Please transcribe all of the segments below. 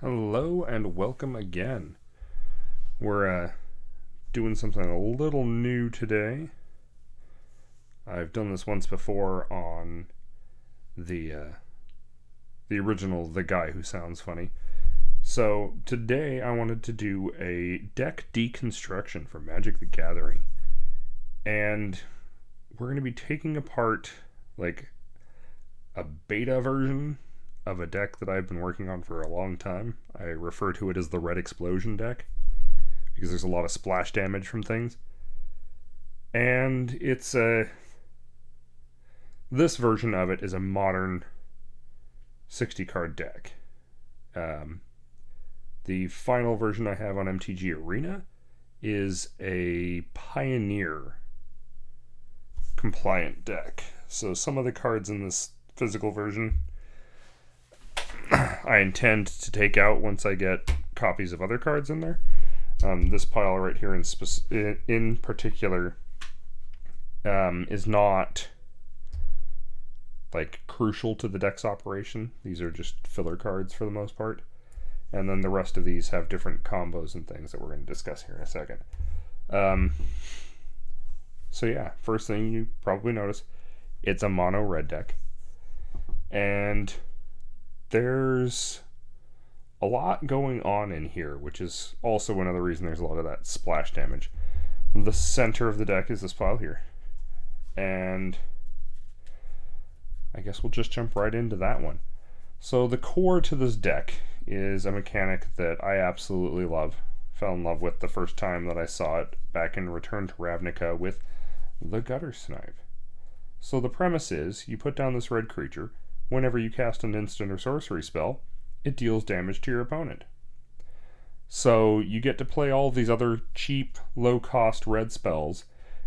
Hello and welcome again. We're doing something a little new today. I've done this once before on the original The Guy Who Sounds Funny. So today I wanted to do a deck deconstruction for Magic the Gathering. And we're going to be taking apart like a beta version of a deck that I've been working on for a long time. I refer to it as the Red Explosion deck because there's a lot of splash damage from things. And it's this version of it is a modern 60 card deck. The final version I have on MTG Arena is a Pioneer compliant deck. So some of the cards in this physical version I intend to take out once I get copies of other cards in there. This pile right here in particular is not like crucial to the deck's operation. These are just filler cards for the most part. And then the rest of these have different combos and things that we're going to discuss here in a second. So yeah, first thing you probably notice, it's a mono red deck. And there's a lot going on in here, which is also another reason there's a lot of that splash damage. The center of the deck is this pile here. And I guess we'll just jump right into that one. So the core to this deck is a mechanic that I absolutely love. Fell in love with the first time that I saw it back in Return to Ravnica with the Gutter Snipe. So the premise is you put down this red creature. Whenever you cast an instant or sorcery spell, it deals damage to your opponent. So you get to play all of these other cheap, low-cost red spells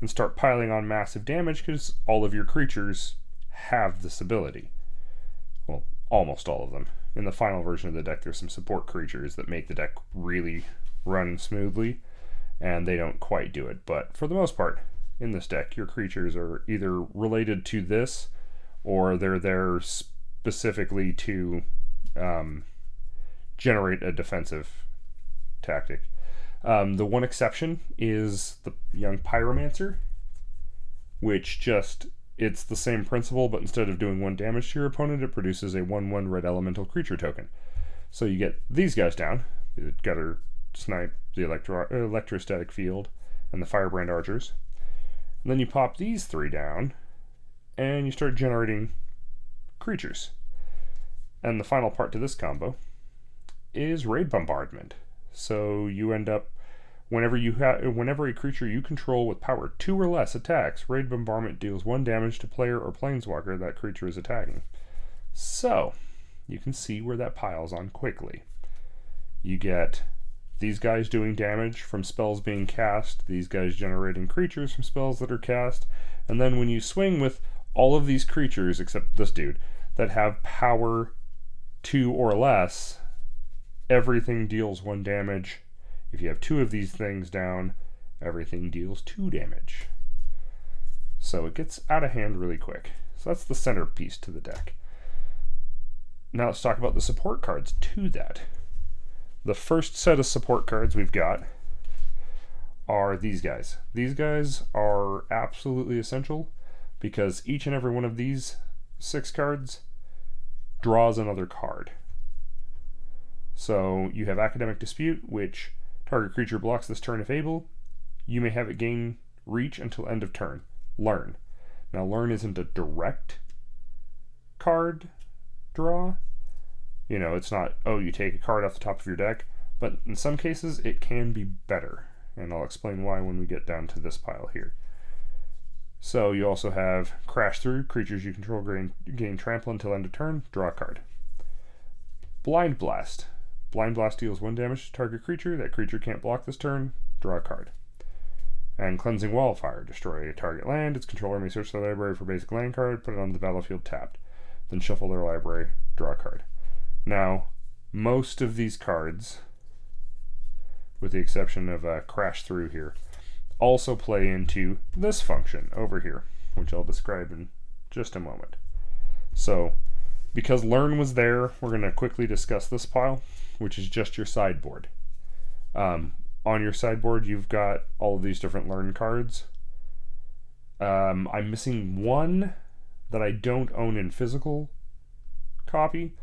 and start piling on massive damage because all of your creatures have this ability. Well, almost all of them. In the final version of the deck, there's some support creatures that make the deck really run smoothly, and they don't quite do it. But for the most part, in this deck, your creatures are either related to this, or they're there specifically to generate a defensive tactic. The one exception is the young Pyromancer, which it's the same principle, but instead of doing 1 damage to your opponent, it produces a 1/1 red elemental creature token. So you get these guys down, the Gutter Snipe, the Electrostatic Field, and the Firebrand Archers. And then you pop these 3 down, and you start generating creatures. And the final part to this combo is Raid Bombardment. So you end up, whenever a creature you control with power 2 or less attacks, Raid Bombardment deals 1 damage to player or planeswalker that creature is attacking. So you can see where that piles on quickly. You get these guys doing damage from spells being cast, these guys generating creatures from spells that are cast, and then when you swing with all of these creatures, except this dude, that have power 2 or less, everything deals 1 damage. If you have 2 of these things down, everything deals 2 damage. So it gets out of hand really quick. So that's the centerpiece to the deck. Now let's talk about the support cards to that. The first set of support cards we've got are these guys. These guys are absolutely essential because each and every one of these 6 cards draws another card. So you have Academic Dispute, which target creature blocks this turn if able. You may have it gain reach until end of turn. Learn. Now Learn isn't a direct card draw. You know, it's not, oh, you take a card off the top of your deck, but in some cases it can be better. And I'll explain why when we get down to this pile here. So you also have Crash Through, creatures you control gain trample until end of turn, draw a card. Blind Blast. Blind Blast deals 1 damage to target creature. That creature can't block this turn, draw a card. And Cleansing Wildfire. Destroy a target land. Its controller may search their library for basic land card, put it on the battlefield tapped. Then shuffle their library, draw a card. Now, most of these cards, with the exception of Crash Through here, also play into this function over here, which I'll describe in just a moment. So Because Learn was there, we're going to quickly discuss this pile, which is just your sideboard. On your sideboard, you've got all of these different Learn cards. I'm missing one that I don't own in physical copy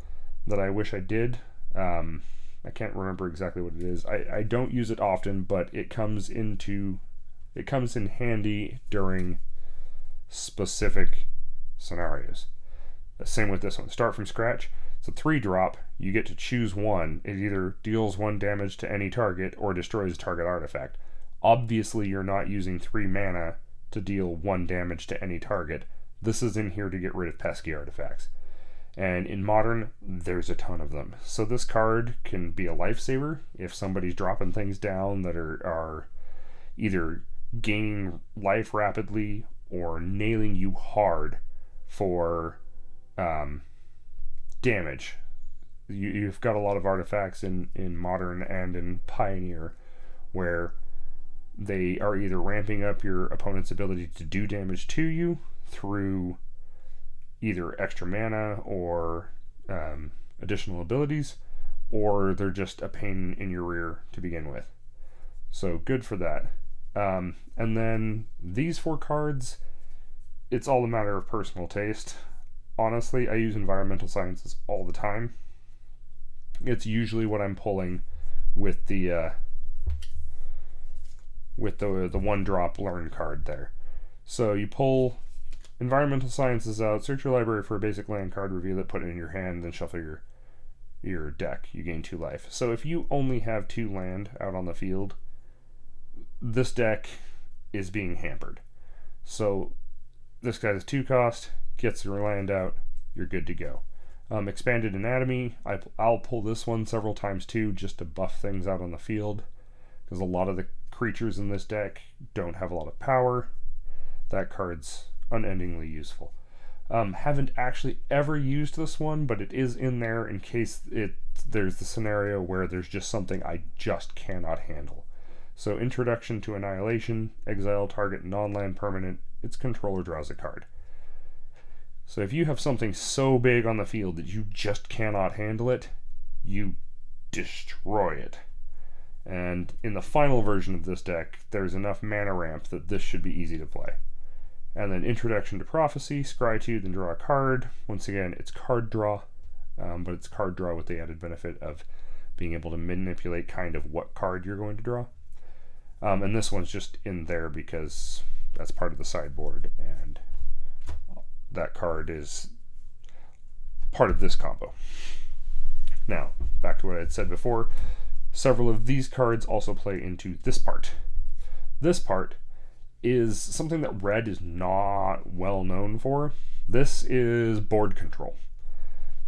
that I wish I did. I can't remember exactly what it is. I don't use it often, but it comes in handy during specific scenarios. Same with this one. Start from scratch. It's a 3-drop. You get to choose one. It either deals 1 damage to any target or destroys a target artifact. Obviously, you're not using 3 mana to deal 1 damage to any target. This is in here to get rid of pesky artifacts. And in Modern, there's a ton of them. So this card can be a lifesaver if somebody's dropping things down that are either gaining life rapidly or nailing you hard for damage. You've got a lot of artifacts in Modern and in Pioneer where they are either ramping up your opponent's ability to do damage to you through either extra mana or additional abilities, or they're just a pain in your rear to begin with. So good for that. And then these 4 cards, it's all a matter of personal taste. Honestly, I use environmental sciences all the time. It's usually what I'm pulling with the 1-drop Learn card there. So you pull environmental sciences out, search your library for a basic land card, reveal it, put it in your hand, then shuffle your deck. You gain 2 life. So if you only have 2 land out on the field, this deck is being hampered. So this guy's 2 cost, gets your land out, you're good to go. Expanded Anatomy, I'll pull this one several times too, just to buff things out on the field, because a lot of the creatures in this deck don't have a lot of power. That card's unendingly useful. Haven't actually ever used this one, but it is in there in case there's the scenario where there's just something I just cannot handle. So Introduction to Annihilation, exile target non-land permanent, its controller draws a card. So if you have something so big on the field that you just cannot handle it, you destroy it. And in the final version of this deck, there's enough mana ramp that this should be easy to play. And then Introduction to Prophecy, scry 2, then draw a card. Once again, it's card draw, but it's card draw with the added benefit of being able to manipulate kind of what card you're going to draw. And this one's just in there because that's part of the sideboard, and that card is part of this combo. Now, back to what I had said before, several of these cards also play into this part. This part is something that Red is not well known for. This is board control.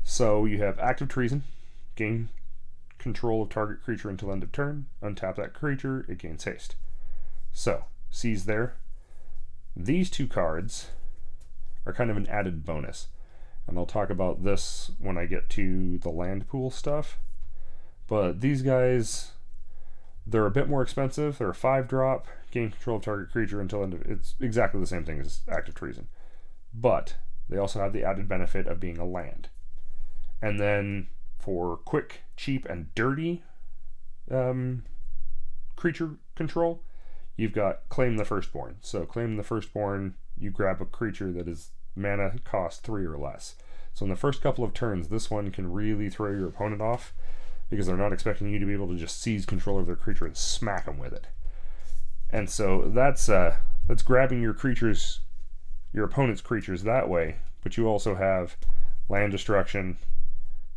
So you have Active Treason, gain control of target creature until end of turn, untap that creature, it gains haste. So, seize there. These 2 cards are kind of an added bonus, and I'll talk about this when I get to the land pool stuff. But these guys, they're a bit more expensive. They're a 5-drop, gain control of target creature until end of... It's exactly the same thing as Active Treason. But they also have the added benefit of being a land. And then for quick, cheap, and dirty creature control, you've got Claim the Firstborn. So Claim the Firstborn, you grab a creature that is mana cost 3 or less. So in the first couple of turns, this one can really throw your opponent off because they're not expecting you to be able to just seize control of their creature and smack them with it. And so that's grabbing your opponent's creatures that way, but you also have land destruction,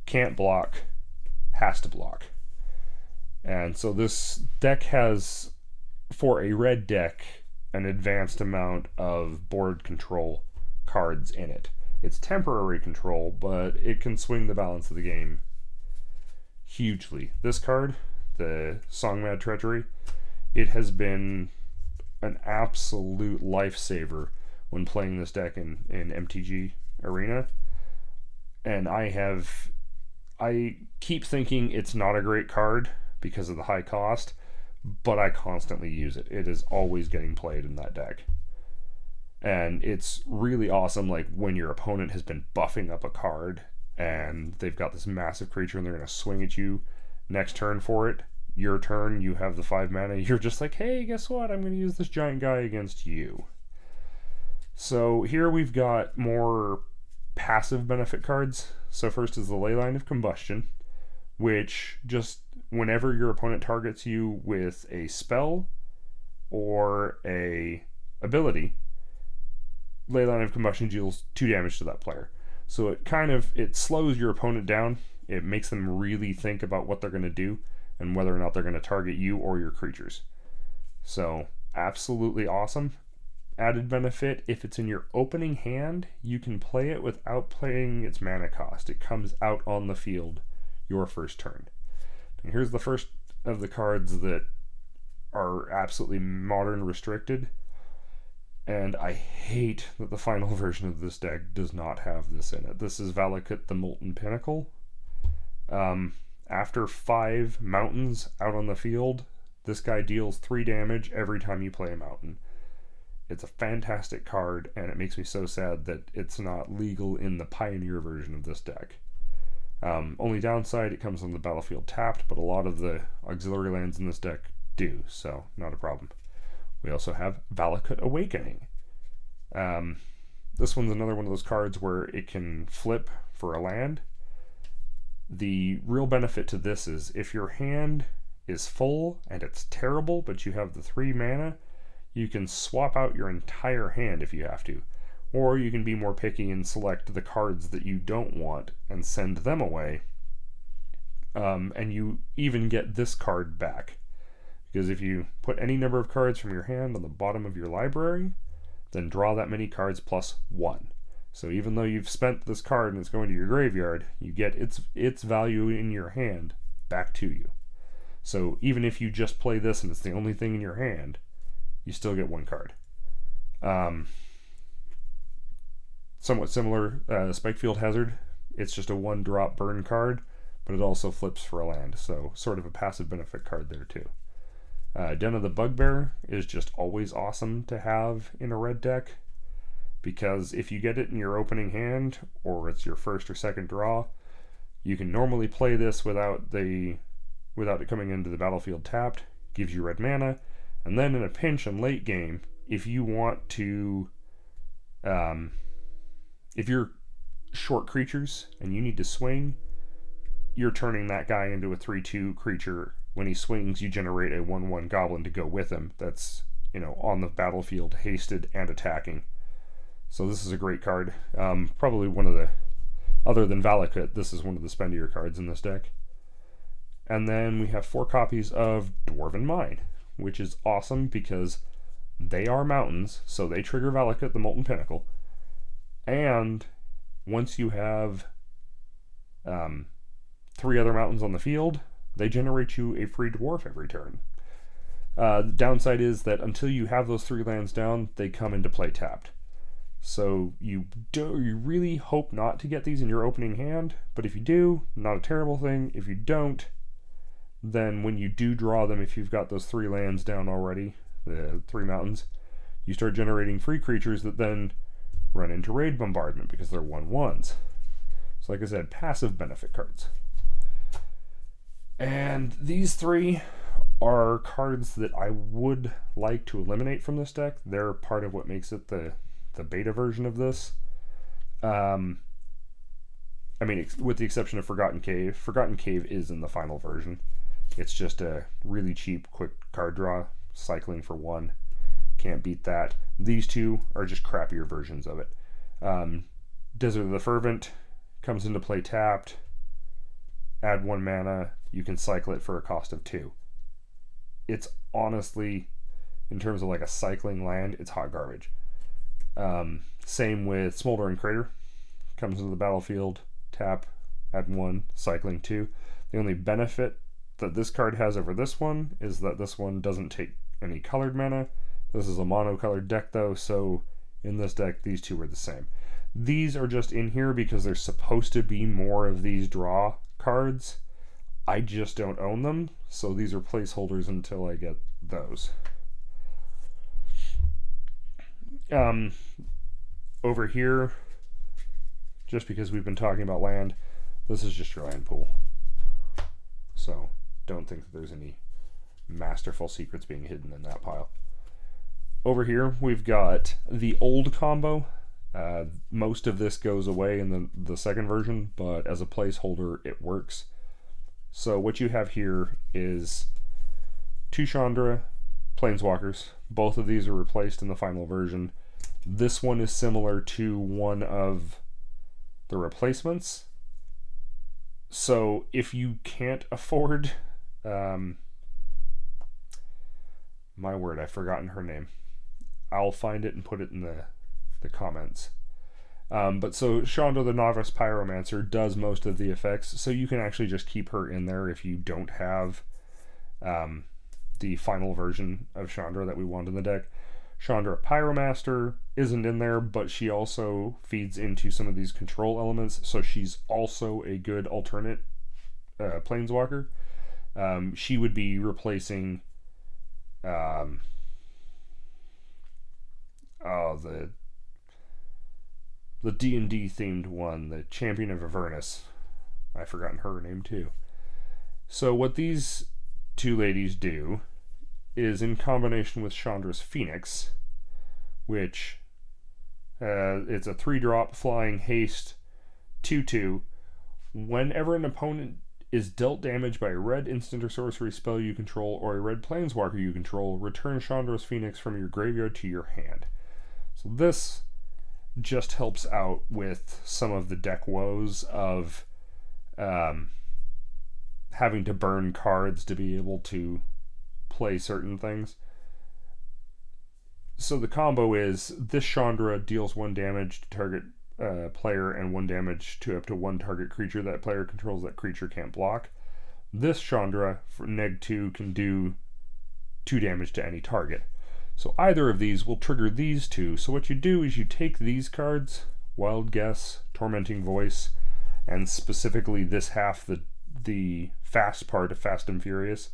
can't block, has to block. And so this deck has, for a red deck, an advanced amount of board control cards in it. It's temporary control, but it can swing the balance of the game hugely. This card, the Songmad Treachery, it has been an absolute lifesaver when playing this deck in MTG Arena. And I keep thinking it's not a great card because of the high cost, but I constantly use it. It is always getting played in that deck. And it's really awesome, like when your opponent has been buffing up a card and they've got this massive creature and they're going to swing at you next turn for it. Your turn, you have the 5 mana, you're just like, hey, guess what? I'm going to use this giant guy against you. So here we've got more passive benefit cards. So first is the Leyline of Combustion, which just whenever your opponent targets you with a spell or a ability, Leyline of Combustion deals 2 damage to that player. So it slows your opponent down. It makes them really think about what they're going to do and whether or not they're going to target you or your creatures. So absolutely awesome. Added benefit, if it's in your opening hand, you can play it without paying its mana cost. It comes out on the field your first turn. And here's the first of the cards that are absolutely modern restricted. And I hate that the final version of this deck does not have this in it. This is Valakut the Molten Pinnacle. After 5 mountains out on the field, this guy deals 3 damage every time you play a mountain. It's a fantastic card, and it makes me so sad that it's not legal in the Pioneer version of this deck. Only downside, it comes on the battlefield tapped, but a lot of the auxiliary lands in this deck do, so not a problem. We also have Valakut Awakening. This one's another one of those cards where it can flip for a land. The real benefit to this is if your hand is full and it's terrible, but you have the 3 mana, you can swap out your entire hand if you have to. Or you can be more picky and select the cards that you don't want and send them away. And you even get this card back. Because if you put any number of cards from your hand on the bottom of your library, then draw that many cards plus 1. So even though you've spent this card and it's going to your graveyard, you get its value in your hand back to you. So even if you just play this and it's the only thing in your hand, you still get 1 card. Somewhat similar, Spikefield Hazard. It's just a 1-drop burn card, but it also flips for a land, so sort of a passive benefit card there too. Den of the Bugbear is just always awesome to have in a red deck, because if you get it in your opening hand, or it's your first or second draw, you can normally play this without it coming into the battlefield tapped, gives you red mana, and then in a pinch and late game, if you want to, if you're short creatures and you need to swing, you're turning that guy into a 3/2 creature. When he swings, you generate a 1/1 goblin to go with him. That's, on the battlefield, hasted and attacking. So this is a great card. Probably one of the, other than Valakut, this is one of the spendier cards in this deck. And then we have 4 copies of Dwarven Mine, which is awesome because they are mountains, so they trigger Valakut the Molten Pinnacle. And once you have 3 other mountains on the field, they generate you a free dwarf every turn. The downside is that until you have those 3 lands down, they come into play tapped. So you really hope not to get these in your opening hand, but if you do, not a terrible thing. If you don't, then when you do draw them, if you've got those 3 lands down already, the 3 mountains, you start generating free creatures that then run into raid bombardment because they're 1/1s. So like I said, passive benefit cards. And these 3 are cards that I would like to eliminate from this deck. They're part of what makes it the beta version of this. With the exception of Forgotten Cave. Forgotten Cave is in the final version. It's just a really cheap, quick card draw, cycling for 1. Can't beat that. These 2 are just crappier versions of it. Desert of the Fervent comes into play tapped. Add 1 mana. You can cycle it for a cost of 2. It's honestly, in terms of like a cycling land, it's hot garbage. Same with Smoldering Crater. Comes into the battlefield, tap, add 1, cycling 2. The only benefit that this card has over this one is that this one doesn't take any colored mana. This is a monocolored deck though, so in this deck these 2 are the same. These are just in here because there's supposed to be more of these draw cards. I just don't own them, so these are placeholders until I get those. Over here, just because we've been talking about land, this is just your land pool. So don't think that there's any masterful secrets being hidden in that pile. Over here, we've got the old combo. Most of this goes away in the second version, but as a placeholder, it works. So what you have here is 2 Chandra Planeswalkers. Both of these are replaced in the final version. This one is similar to one of the replacements. So if you can't afford... my word, I've forgotten her name. I'll find it and put it in the comments. But so Chandra the Novice Pyromancer does most of the effects, so you can actually just keep her in there if you don't have the final version of Chandra that we want in the deck. Chandra Pyromaster isn't in there, but she also feeds into some of these control elements, so she's also a good alternate Planeswalker. She would be replacing the D&D themed one, the Champion of Avernus. I've forgotten her name too. So what these two ladies do is, in combination with Chandra's Phoenix, which it's a 3-drop flying haste 2/2. Whenever an opponent is dealt damage by a red instant or sorcery spell you control or a red planeswalker you control, return Chandra's Phoenix from your graveyard to your hand. So this just helps out with some of the deck woes of having to burn cards to be able to play certain things. So the combo is, this Chandra deals 1 damage to target player and 1 damage to up to 1 target creature that player controls that creature can't block. This Chandra for neg2 can do 2 damage to any target. So either of these will trigger these two. So what you do is you take these cards, Wild Guess, Tormenting Voice, and specifically this half, the fast part of Fast and Furious,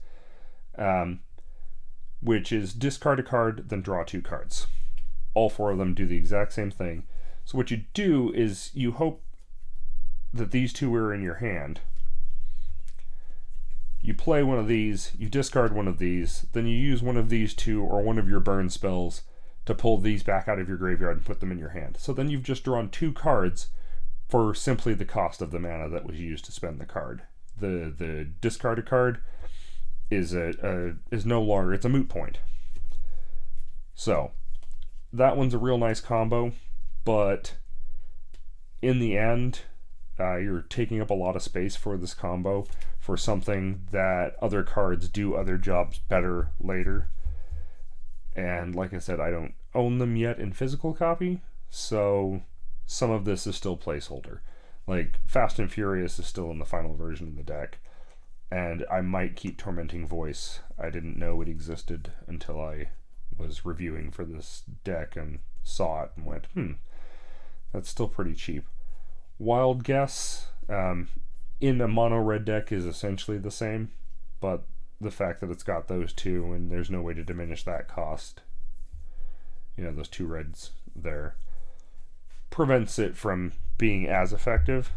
which is discard a card, then draw 2 cards. All 4 of them do the exact same thing. So what you do is you hope that these 2 are in your hand. You play one of these, you discard one of these, then you use one of these 2 or one of your burn spells to pull these back out of your graveyard and put them in your hand. So then you've just drawn 2 cards for simply the cost of the mana that was used to spend the card. The discarded card is no longer, it's a moot point. So that one's a real nice combo, but in the end, you're taking up a lot of space for this combo for something that other cards do other jobs better later. And like I said, I don't own them yet in physical copy, so some of this is still placeholder. Like Fast and Furious is still in the final version of the deck, and I might keep Tormenting Voice. I didn't know it existed until I was reviewing for this deck and saw it and went, that's still pretty cheap. Wild Guess in a mono red deck is essentially the same, but the fact that it's got those 2 and there's no way to diminish that cost, those 2 reds there, prevents it from being as effective.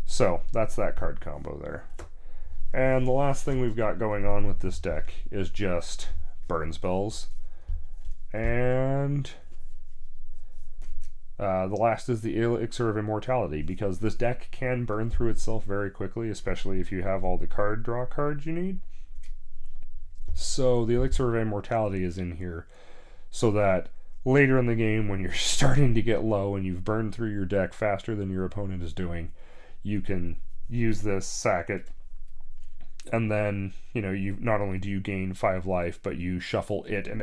So that's that card combo there. And the last thing we've got going on with this deck is just burn spells. And the last is the Elixir of Immortality, because this deck can burn through itself very quickly, especially if you have all the card draw cards you need. So the Elixir of Immortality is in here so that later in the game, when you're starting to get low and you've burned through your deck faster than your opponent is doing, you can use this, sack it, and then you not only do you gain 5 life, but you shuffle it and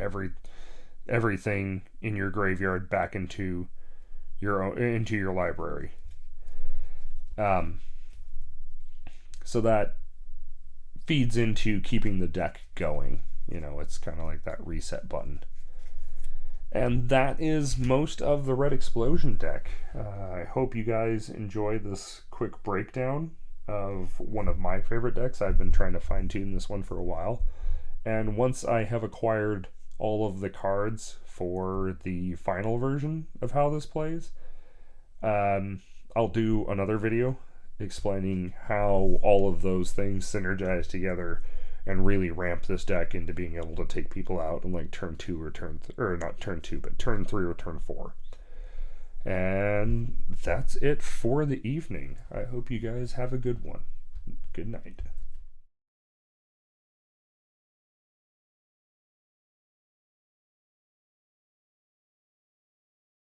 everything in your graveyard back into your library. So that feeds into keeping the deck going. It's kind of like that reset button. And that is most of the Red Explosion deck. I hope you guys enjoy this quick breakdown of one of my favorite decks. I've been trying to fine-tune this one for a while. And once I have acquired all of the cards for the final version of how this plays, I'll do another video explaining how all of those things synergize together and really ramp this deck into being able to take people out in like turn 2 or or not turn 2, but turn 3 or turn 4. And that's it for the evening. I hope you guys have a good one. Good night.